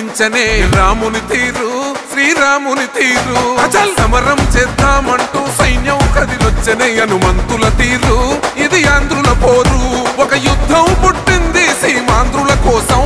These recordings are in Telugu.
పూరించనే రాముని తీరు శ్రీరాముని తీరు అచల్ సమరం చేద్దామంటూ సైన్యం కదిలొచ్చనే హనుమంతుల తీరు ఇది ఆంధ్రుల పోరు ఒక యుద్ధం పుట్టింది సీమాంధ్రుల కోసం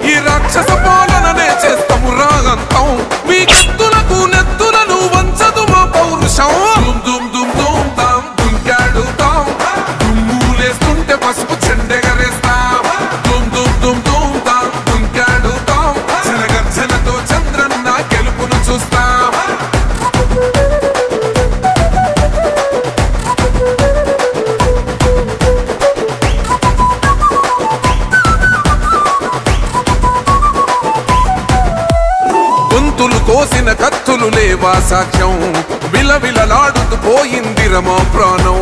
ఈ రాక్షస పాలననే చేస్తాము రాగంతం మీ కత్తులకు నెత్తులను వంచదు మా పౌరుషం దుమ్ దుమ్ దుమ్ తాం దుంకాడుతాం దుమ్ములేస్తుంటే పసుపు చెండెగరేస్తాం దుమ్ దుమ్ దుమ్ దుమ్ తాం దుంకాడుతాం జనగర్జనతో చంద్రన్న గెలుపును చూస్తాం గొంతులు కోసిన కత్తులు లేవా సాక్ష్యం విలవిలలాడుతూ పోయింది రమా ప్రాణం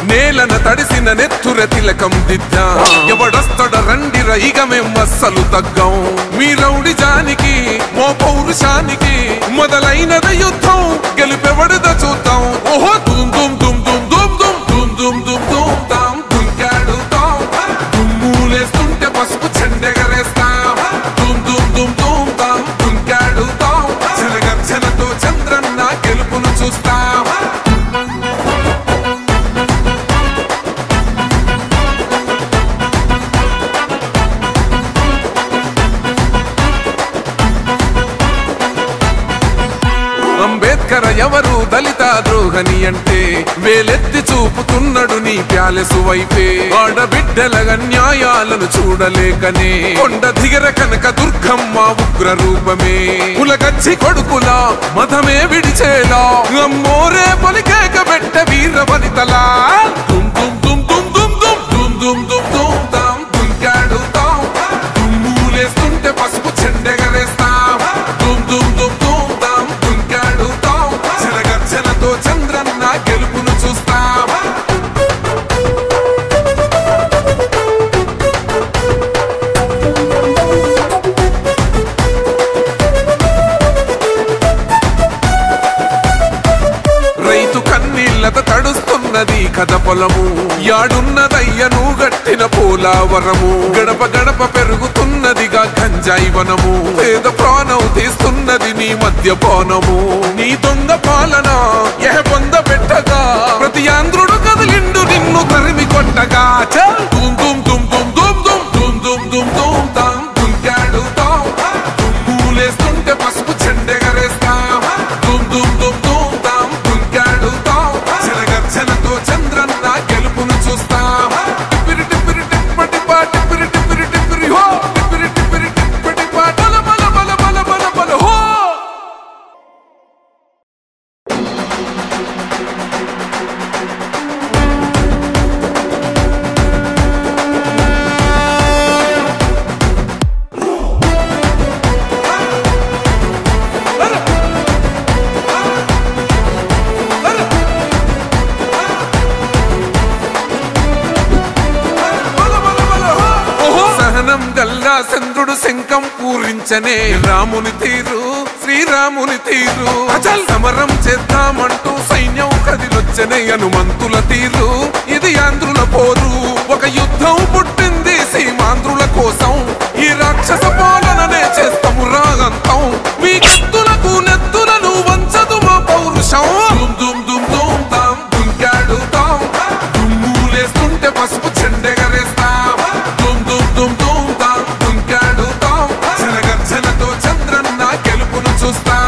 నేలన తడిసిన నెత్తుర తిలకం దిద్దా ఎవడొస్తడ రండిర ఇక మేం అస్సలు తగ్గం మీ రౌడి జానికి మో పౌరుషానికి మొదలైనద యుద్ధం గెలుపెవడద చూద్దాం ఓహో దుమ్ దుమ్ దుమ్ దుమ్ దుమ్ దుమ్ దుమ్ దుమ్ దుమ్ దుమ్ తాం దుంకాడుతాం దుమ్ములేస్తుంటే పసుపు చెండెగరేస్తాం దుమ్ దుమ్ దుమ్ దుమ్ తాం దుంకాడుతాం జనగర్జనతో చంద్రన్న గెలుపును చూస్తాం అంబేద్కర్ ఎవరు దళిత ద్రోహని అంటే వేలెత్తి చూపుతున్నాడు నీ ప్యాలెసు వైపే ఆడబిడ్డల న్యాయాలను చూడలేకనే కొండ దిగర కనక దుర్గమ్మ ఉగ్ర రూపమే కులగచ్చి కొడుకులా మతమే విడిచేలా అమ్మోరే పలికేక పెట్ట వీర వనితలా దుమ్ దుమ్ దుమ్ దుమ్ దుమ్ దుమ్ దుమ్ దుమ్ దుమ్ తాం దుంకాడుతాం దుమ్ములేస్తుంటే పసుపు చెండెగరేస్తాం దుమ్ దుమ్ దుమ్ దుమ్ తాం దుంకాడుతాం జనగర్జనతో చంద్రన్న గెలుపును చూస్తాం రైతు కన్నీళ్లతో తడుస్తున్నది కథ పొలము యాడున్నదయ్యను గట్టిన పోలావరము గడప గడప పెరుగుతున్నదిగా గంజాయి వనము పేద ప్రాణం తీస్తున్నది నీ మద్యపానము నీ దొంగ పాలన ఎహ పొంద పెట్టగా ప్రతి ఆంధ్రుడు కదిలిండు నిన్ను తరిమి కొట్టగా దుమ్ దుమ్ దుమ్ దుమ్ దుమ్ దుమ్ దుమ్ దుమ్ దుమ్ తాం దుంకాడుతాం దుమ్ములేస్తుంటే పసుపు చెండెగరేస్తాం దుమ్ దుమ్ దుమ్ దుమ్ తాం దుంకాడుతాం జనగర్జనతో చంద్రన్న గెలుపును చూస్తాం టిప్పిరి టిప్పిరి టిప్పటి పా టిప్పిరి టిప్పిరి టిప్పిరి హో టిప్పిరి టిప్పిరి టిప్పటి పా బల బల బల బల బల బల హో సహనం గల్లా చంద్రుడు శంఖం పూరించనే రాముని తీరు శ్రీరాముని తీరు అచల్ సమరం చేద్దామంటూ సైన్యం కదిలొచ్చనే హనుమంతుల తీరు ఇది ఆంధ్రుల పోరు ఒక యుద్ధం పుట్టింది సీమాంధ్రుల కోసం ఈ రాక్షస పాలననే చేస్తాము రాగంతం మీ కత్తులకు నెత్తులను వంచదు మా పౌరుషం దుమ్ దుమ్ దుమ్ దుమ్ తాం దుంకాడుతాం దుమ్ములేస్తుంటే పసుపు చెండెగరేస్తాం దుమ్ దుమ్ దుమ్ దుమ్ తాం దుంకాడుతాం జనగర్జనతో చంద్రన్న గెలుపును చూస్తాం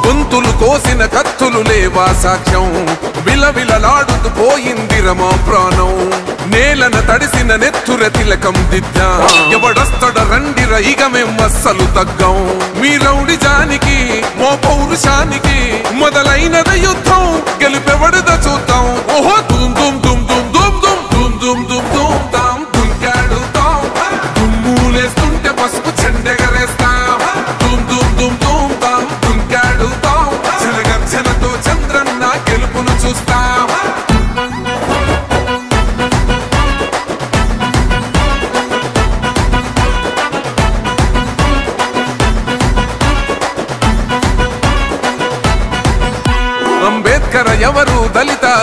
గొంతులు కోసిన కత్తులు లేవా సాక్ష్యం విలవిలలాడుతూ పోయింది రమా ప్రాణం నేలన తడిసిన నెత్తుర తిలకం దిద్దా ఎవడొస్తడ రండిర ఇక మేం అస్సలు తగ్గం మీ రౌడి జానికి మో పౌరుషానికి మొదలైనద యుద్ధం గెలుపెవడద చూద్దాం ఓహో దుమ్ దుమ్ దుమ్ దుమ్ దుమ్ దుమ్ దుమ్ దుమ్ దుమ్ తాం దుంకాడుతాం దుమ్ములేస్తుంటే పసుపు చెండెగరేస్తాం దుమ్ దుమ్ దుమ్ దుమ్ తాం దుంకాడుతాం జనగర్జనతో చంద్రన్న గెలుపును చూస్తాం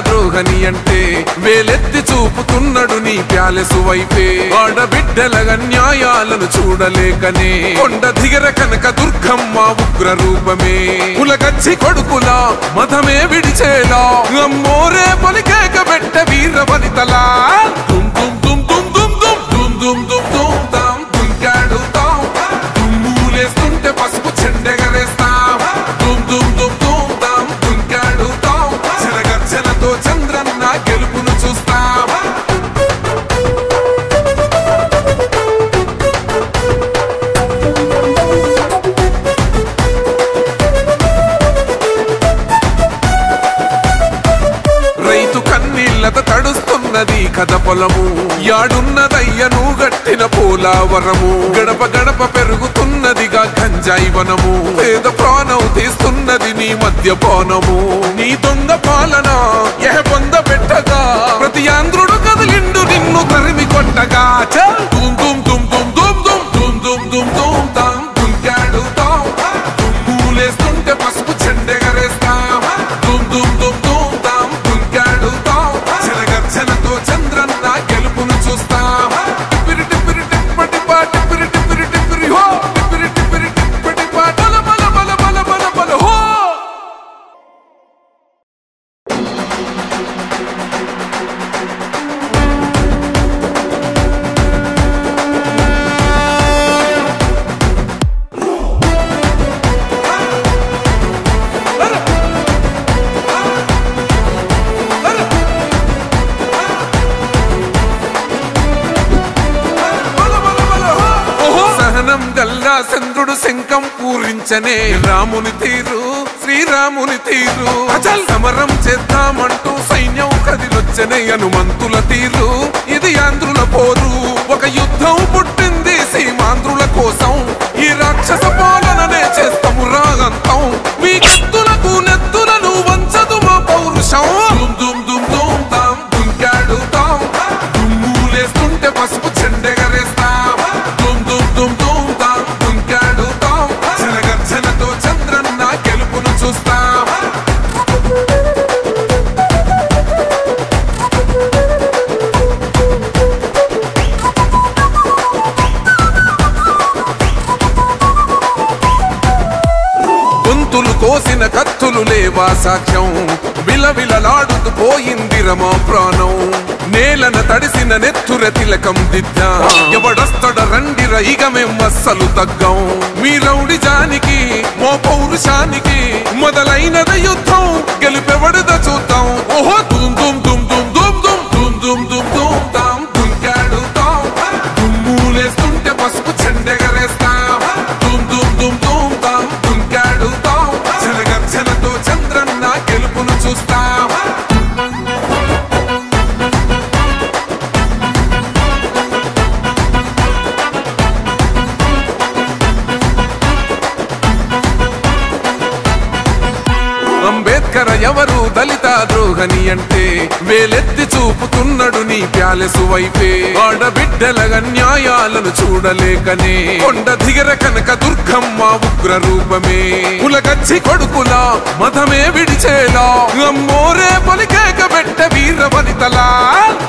ద్రోహని అంటే వేలెత్తి చూపుతున్నడు నీ ప్యాలెసు వైపే. ఆడబిడ్డల న్యాయాలను చూడలేకనే కొండ దిగర కనక దుర్గమ్మ ఉగ్ర రూపమే. కులగచ్చి కొడుకులా మతమే విడిచేలా అమ్మోరే పలికేక పెట్ట వీర వనితలా. దుమ్ దుమ్ దుమ్ దుమ్ దుమ్ దుమ్ దుమ్ దుమ్ దుమ్ దుమ్ తాం దుంకాడుతాం. దుమ్ములేస్తుంటే పసుపు చెండెగరేస్తాం. దుమ్ దుమ్ దుమ్ దుమ్ తాం దుంకాడుతాం. జనగర్జనతో చంద్రన్న గెలుపును చూస్తాం. తడుస్తున్నది కథ పొలము యాడున్నదయ్యను గట్టిన పోలావరము. గడప గడప పెరుగుతున్నదిగా గంజాయి వనము. పేద ప్రాణం తీస్తున్నది నీ మద్యపానము. నీ దొంగ పాలన పొంద పెట్టగా ప్రతి ఆంధ్రుడు కదిలిండు నిన్ను తరిమి కొట్టగా. దుమ్ దుమ్ దుమ్ దుమ్ దుమ్ దుమ్ దుమ్ దుమ్ దుమ్ దుమ్ తాం దుంకాడుతాం. దుమ్ములేస్తుంటే పసుపు చెండెగరేస్తాం. దుమ్ దుమ్ దుమ్ దుమ్ తాం దుంకాడుతాం. జనగర్జనతో చంద్రన్న గెలుపును చూస్తాం. టిప్పిరి టిప్పిరి టిప్పటి పా టిప్పిరి టిప్పిరి టిప్పిరి హో. టిప్పిరి టిప్పిరి టిప్పటి పా బల బల బల బల బల బల హో. గల్లా చంద్రుడు శంఖం పూరించనే రాముని తీరు శ్రీరాముని తీరు. అచల్ సమరం చేద్దామంటూ సైన్యం కదిలొచ్చనే హనుమంతుల తీరు. ఇది ఆంధ్రుల పోరు ఒక యుద్ధం పుట్టింది సీమాంధ్రుల కోసం. ఈ రాక్షస పాలననే చేస్తాము రాగంతం. మీ కత్తులకు నెత్తులను వంచదు మా పౌరుషం. దుమ్ దుమ్ దుమ్ దుమ్ తాం దుంకాడుతాం. దుమ్ములేస్తుంటే పసుపు చెండెగరేస్తాం. దుమ్ దుమ్ దుమ్ దుమ్ తాం దుంకాడుతాం. జనగర్జనతో చంద్రన్న గెలుపును చూస్తాం. గొంతులు కోసిన కత్తులు లేవా సాక్ష్యం. విలవిలలాడుతూ పోయింది రమా ప్రాణం. నేలన తడిసిన నెత్తుర తిలకం దిద్దా. ఎవడొస్తడ రండిర ఇక మేం అస్సలు తగ్గం. మీ రౌడి జానికి మో పౌరుషానికి మొదలైనద యుద్ధం. గెలుపెవడద చూద్దాం. ఓహో దుమ్ దుమ్ దుమ్ దుమ్ దుమ్ దుమ్ దుమ్ దుమ్ దుమ్ దుమ్ తాం దుంకాడుతాం. దుమ్ములేస్తుంటే పసుపు చెండెగరేస్తాం. దుమ్ దుమ్ దుమ్ దుమ్ తాం దుంకాడుతాం. జనగర్జనతో చంద్రన్న గెలుపును చూస్తాం. అంబేద్కర్ ఎవరు దళిత ద్రోహని అంటే వేలెత్తి చూపుతున్నడు నీ ప్యాలెసు వైపే. ఆడబిడ్డల న్యాయాలను చూడలేకనే కొండ దిగర కనక దుర్గమ్మ ఉగ్ర రూపమే. కులగచ్చి కొడుకులా మతమే విడిచేలా అమ్మోరే పలికేక పెట్ట వీర వనితలా.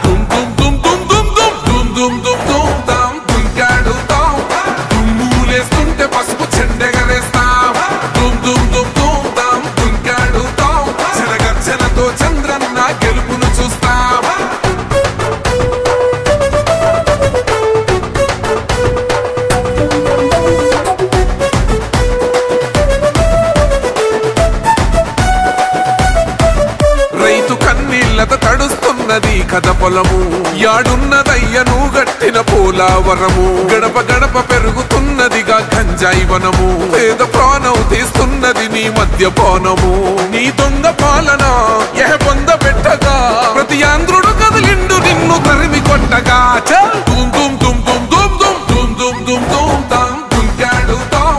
దుమ్ దుమ్ దుమ్ దుమ్ దుమ్ దుమ్ దుమ్ దుమ్ దుమ్ దుమ్ తాం దుంకాడుతాం. దుమ్ములేస్తుంటే పసుపు చెండెగరేస్తాం. దుమ్ దుమ్ దుమ్ దుమ్ తాం దుంకాడుతాం. జనగర్జనతో చంద్రన్న గెలుపును చూస్తాం. రైతు కన్నీళ్లత తడుస్తున్నది కథ పొలము యాడున్నదయ్యను గట్టిన పోలావరము. గడప గడప పెరుగుతున్నదిగా గంజాయి వనము. పేద ప్రాణం తీస్తున్నది నీ మద్యపానము. నీ దొంగ పాలన పొంద పెట్టగా ప్రతి ఆంధ్రుడు కదిలిండు నిన్ను తరిమి కొట్టగా. దుమ్ దుమ్ దుమ్ దుమ్ దుమ్ దుమ్ దుమ్ దుమ్ దుమ్ దుమ్ తాం దుంకాడుతాం.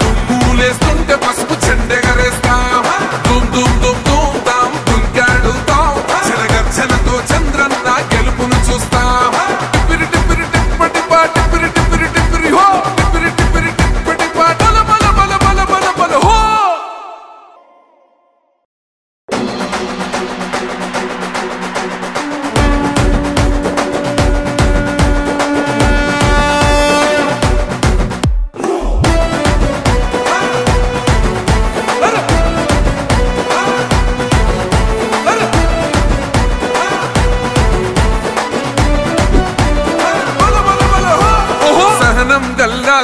దుమ్ములేస్తుంటే పసుపు చెండెగరేస్తాం. దుమ్ దుమ్ దుమ్ దుమ్ తాం దుంకాడుతాం. జనగర్జనతో చంద్రన్న గెలుపును చూస్తాం. టిప్పిరి టిప్పిరి టిప్పటి పా టిప్పిరి టిప్పిరి టిప్పిరి హో. టిప్పిరి టిప్పిరి టిప్పటి పా బల బల బల బల బల బల హో.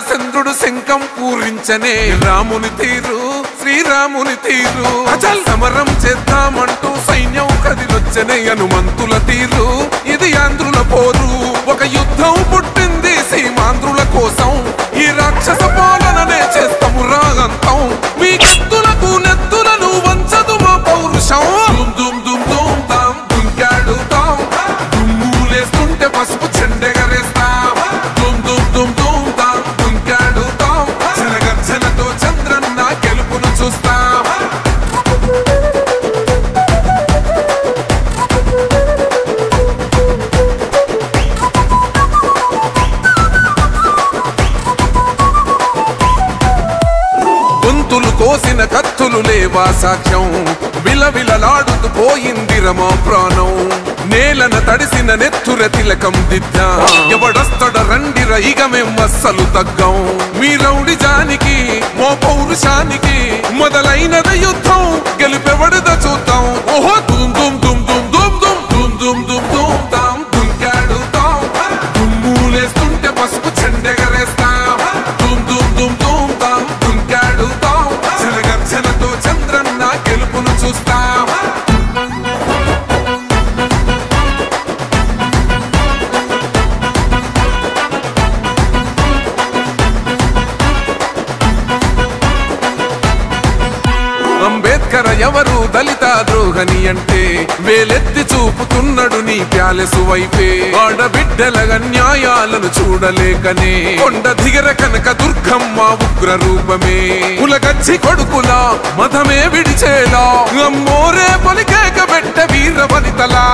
చంద్రుడు శంఖం పూరించనే రాముని తీరు శ్రీరాముని తీరు అచల్ సమరం చేద్దామంటూ సైన్యం కదిలొచ్చనే హనుమంతుల తీరు ఇది ఆంధ్రుల పోరు ఒక యుద్ధం పుట్టింది సీమాంధ్రుల కోసం ఈ రాక్షస పాలననే చేస్తాము రాగంతం మీ కత్తులకు నెత్తులను వంచదు మా పౌరుషం దుమ్ దుమ్ దుమ్ తాం దుంకాడుతాం దుమ్ములేస్తుంటే పసుపు చెండెగరేస్తాం దుమ్ దుమ్ దుమ్ దుమ్ తాం దుంకాడుతాం జనగర్జనతో చంద్రన్న గెలుపును చూస్తాం గొంతులు కోసిన కత్తులు లేవా సాక్ష్యం విలవిలలాడుతూ పోయింది రమా ప్రాణం నేలన తడిసిన నెత్తుర తిలకం దిద్దా ఎవడొస్తడ రండిర ఇక మేం అస్సలు తగ్గం మీ రౌడి జానికి మో పౌరుషానికి మొదలైనద యుద్ధం గెలుపెవడద చూద్దాం ఓహో దుమ్ దుమ్ దుమ్ దుమ్ దుమ్ దుమ్ దుమ్ దుమ్ దుమ్ దుమ్ తాం దుంకాడుతాం దుమ్ములేస్తుంటే పసుపు చెండెగరేస్తాం దుమ్ దుమ్ దుమ్ దుమ్ తాం దుంకాడుతాం జనగర్జనతో చంద్రన్న గెలుపును చూస్తాం అంబేద్కర్ ఎవరు దళిత ద్రోహని అంటే వేలెత్తి చూపుతున్నాడు నీ ప్యాలెసు వైపే ఆడబిడ్డల న్యాయాలను చూడలేకనే కొండ దిగర కనక దుర్గమ్మ ఉగ్ర రూపమే కులగచ్చి కొడుకులా మతమే విడిచేలా అమ్మోరే పలికేక పెట్ట వీర వనితలా